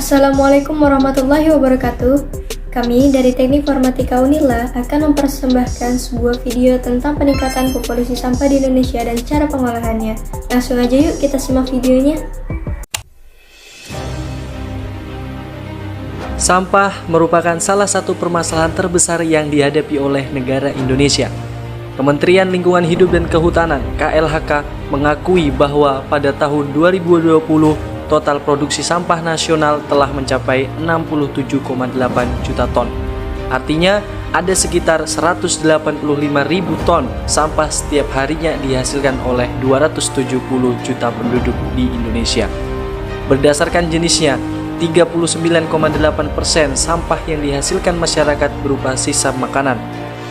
Assalamualaikum warahmatullahi wabarakatuh. Kami dari Teknik Informatika Unila akan mempersembahkan sebuah video tentang peningkatan populasi sampah di Indonesia dan cara pengolahannya. Langsung aja yuk kita simak videonya. Sampah merupakan salah satu permasalahan terbesar yang dihadapi oleh negara Indonesia. Kementerian Lingkungan Hidup dan Kehutanan (KLHK) mengakui bahwa pada tahun 2020 total produksi sampah nasional telah mencapai 67,8 juta ton. Artinya ada sekitar 185.000 ton sampah setiap harinya dihasilkan oleh 270 juta penduduk di Indonesia. Berdasarkan jenisnya, 39,8% sampah yang dihasilkan masyarakat berupa sisa makanan.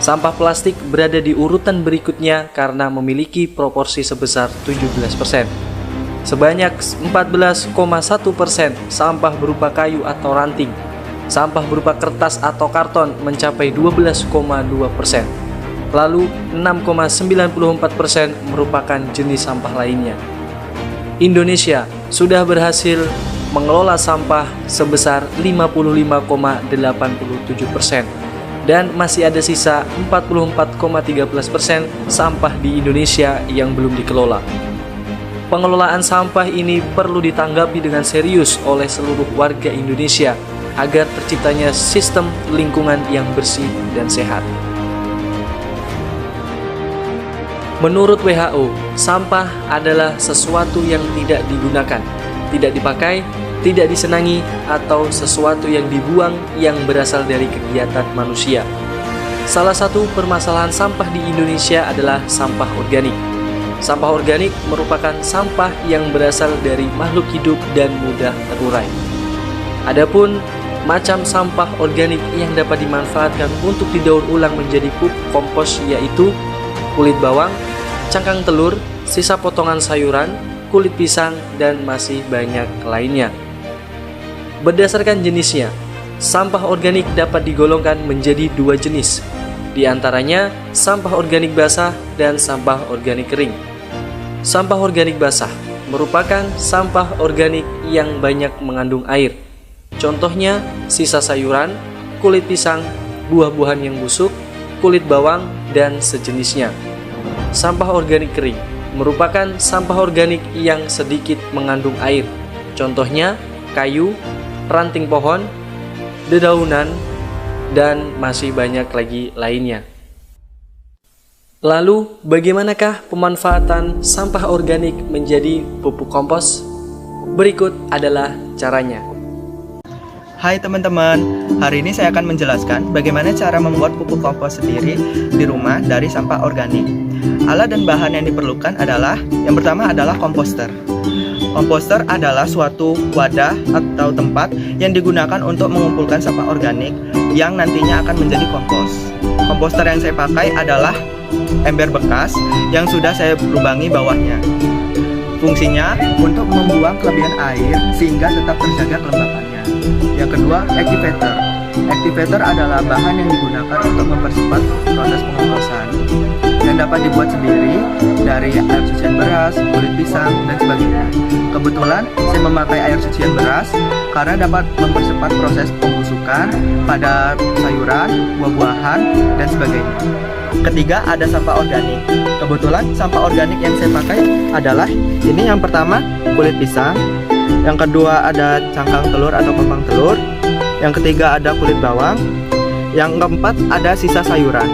Sampah plastik berada di urutan berikutnya karena memiliki proporsi sebesar 17%. Sebanyak 14,1% sampah berupa kayu atau ranting. Sampah berupa kertas atau karton mencapai 12,2%. Lalu 6,94% merupakan jenis sampah lainnya. Indonesia sudah berhasil mengelola sampah sebesar 55,87%. Dan masih ada sisa 44,13% sampah di Indonesia yang belum dikelola. Pengelolaan sampah ini perlu ditanggapi dengan serius oleh seluruh warga Indonesia agar terciptanya sistem lingkungan yang bersih dan sehat. Menurut WHO, sampah adalah sesuatu yang tidak digunakan, tidak dipakai, tidak disenangi, atau sesuatu yang dibuang yang berasal dari kegiatan manusia. Salah satu permasalahan sampah di Indonesia adalah sampah organik. Sampah organik merupakan sampah yang berasal dari makhluk hidup dan mudah terurai. Adapun macam sampah organik yang dapat dimanfaatkan untuk didaur ulang menjadi pupuk kompos yaitu kulit bawang, cangkang telur, sisa potongan sayuran, kulit pisang, dan masih banyak lainnya. Berdasarkan jenisnya, sampah organik dapat digolongkan menjadi dua jenis, di antaranya sampah organik basah dan sampah organik kering. Sampah organik basah merupakan sampah organik yang banyak mengandung air. Contohnya sisa sayuran, kulit pisang, buah-buahan yang busuk, kulit bawang, dan sejenisnya. Sampah organik kering merupakan sampah organik yang sedikit mengandung air. Contohnya kayu, ranting pohon, dedaunan, dan masih banyak lagi lainnya. Lalu, bagaimanakah pemanfaatan sampah organik menjadi pupuk kompos? Berikut adalah caranya. Hai teman-teman, hari ini saya akan menjelaskan bagaimana cara membuat pupuk kompos sendiri di rumah dari sampah organik. Alat dan bahan yang diperlukan adalah, yang pertama adalah komposter. Komposter adalah suatu wadah atau tempat yang digunakan untuk mengumpulkan sampah organik yang nantinya akan menjadi kompos. Komposter yang saya pakai adalah ember bekas yang sudah saya lubangi bawahnya. Fungsinya untuk membuang kelebihan air sehingga tetap terjaga kelembapannya. Yang kedua, activator. Activator adalah bahan yang digunakan untuk mempercepat proses pengomposan dan dapat dibuat sendiri dari air cucian beras, kulit pisang, dan sebagainya. Kebetulan saya memakai air cucian beras karena dapat mempercepat proses pembusukan pada sayuran, buah-buahan, dan sebagainya. Ketiga, ada sampah organik. Kebetulan sampah organik yang saya pakai adalah ini, yang pertama kulit pisang, yang kedua ada cangkang telur atau kembang telur, yang ketiga ada kulit bawang, yang keempat ada sisa sayuran.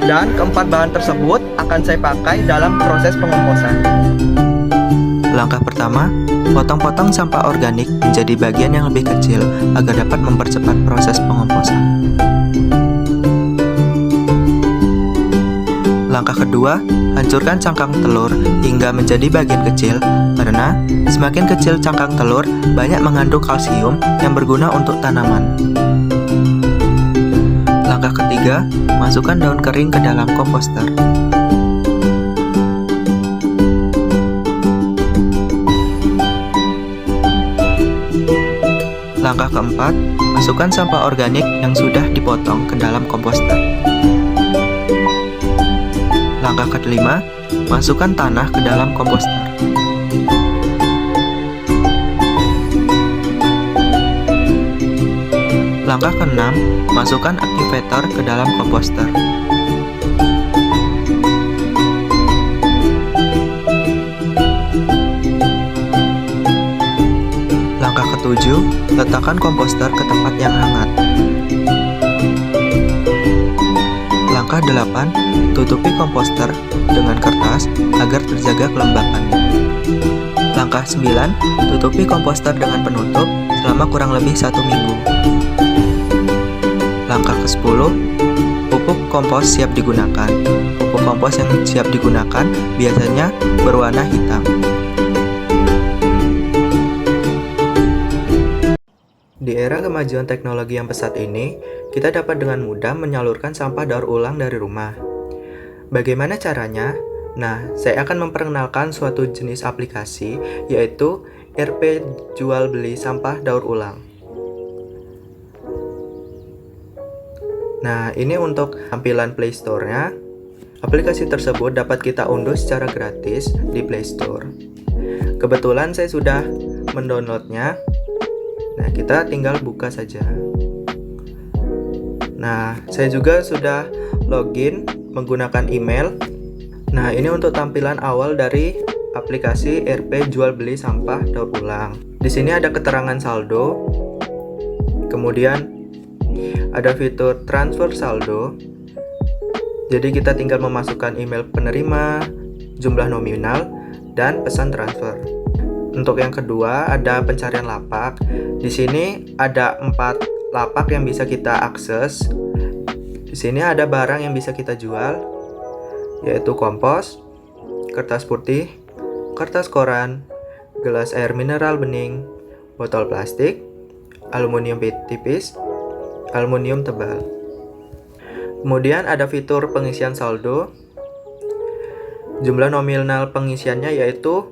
Dan keempat bahan tersebut akan saya pakai dalam proses pengomposan. Langkah pertama, potong-potong sampah organik menjadi bagian yang lebih kecil agar dapat mempercepat proses pengomposan. Langkah kedua, hancurkan cangkang telur hingga menjadi bagian kecil karena semakin kecil cangkang telur banyak mengandung kalsium yang berguna untuk tanaman. Langkah ketiga, masukkan daun kering ke dalam komposter. Langkah keempat, masukkan sampah organik yang sudah dipotong ke dalam komposter. Langkah kelima, masukkan tanah ke dalam komposter. Langkah keenam, masukkan aktivator ke dalam komposter. Langkah ketujuh, letakkan komposter ke tempat yang hangat. Langkah 8, tutupi komposter dengan kertas agar terjaga kelembapannya. Langkah 9, tutupi komposter dengan penutup selama kurang lebih 1 minggu. Langkah ke-10, pupuk kompos siap digunakan. Pupuk kompos yang siap digunakan biasanya berwarna hitam. Di era kemajuan teknologi yang pesat ini, kita dapat dengan mudah menyalurkan sampah daur ulang dari rumah. Bagaimana caranya? Nah, saya akan memperkenalkan suatu jenis aplikasi, yaitu RP Jual Beli Sampah Daur Ulang. Nah, ini untuk tampilan Play Store-nya. Aplikasi tersebut dapat kita unduh secara gratis di Play Store. Kebetulan saya sudah mendownloadnya. Nah, kita tinggal buka saja. Nah, saya juga sudah login menggunakan email. Nah, ini untuk tampilan awal dari aplikasi RP Jual Beli Sampah Daur Ulang. Di sini ada keterangan saldo. Kemudian ada fitur transfer saldo. Jadi kita tinggal memasukkan email penerima, jumlah nominal, dan pesan transfer. Untuk yang kedua ada pencarian lapak. Di sini ada 4 lapak yang bisa kita akses. Di sini ada barang yang bisa kita jual, yaitu kompos, kertas putih, kertas koran, gelas air mineral bening, botol plastik, aluminium tipis, aluminium tebal. Kemudian ada fitur pengisian saldo. Jumlah nominal pengisiannya yaitu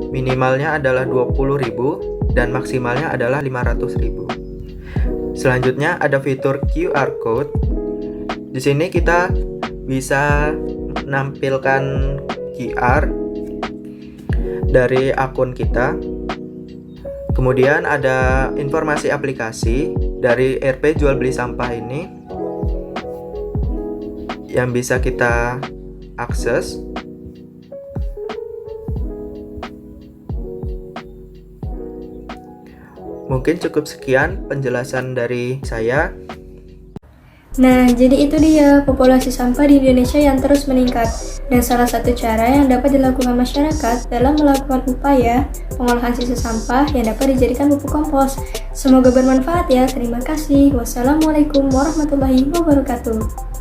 minimalnya adalah 20.000 dan maksimalnya adalah 500.000. Selanjutnya ada fitur QR code. Di sini kita bisa menampilkan QR dari akun kita. Kemudian ada informasi aplikasi dari RP Jual Beli Sampah ini yang bisa kita akses. Mungkin cukup sekian penjelasan dari saya. Nah, jadi itu dia populasi sampah di Indonesia yang terus meningkat. Dan salah satu cara yang dapat dilakukan masyarakat dalam melakukan upaya pengolahan sisa sampah yang dapat dijadikan pupuk kompos. Semoga bermanfaat ya. Terima kasih. Wassalamualaikum warahmatullahi wabarakatuh.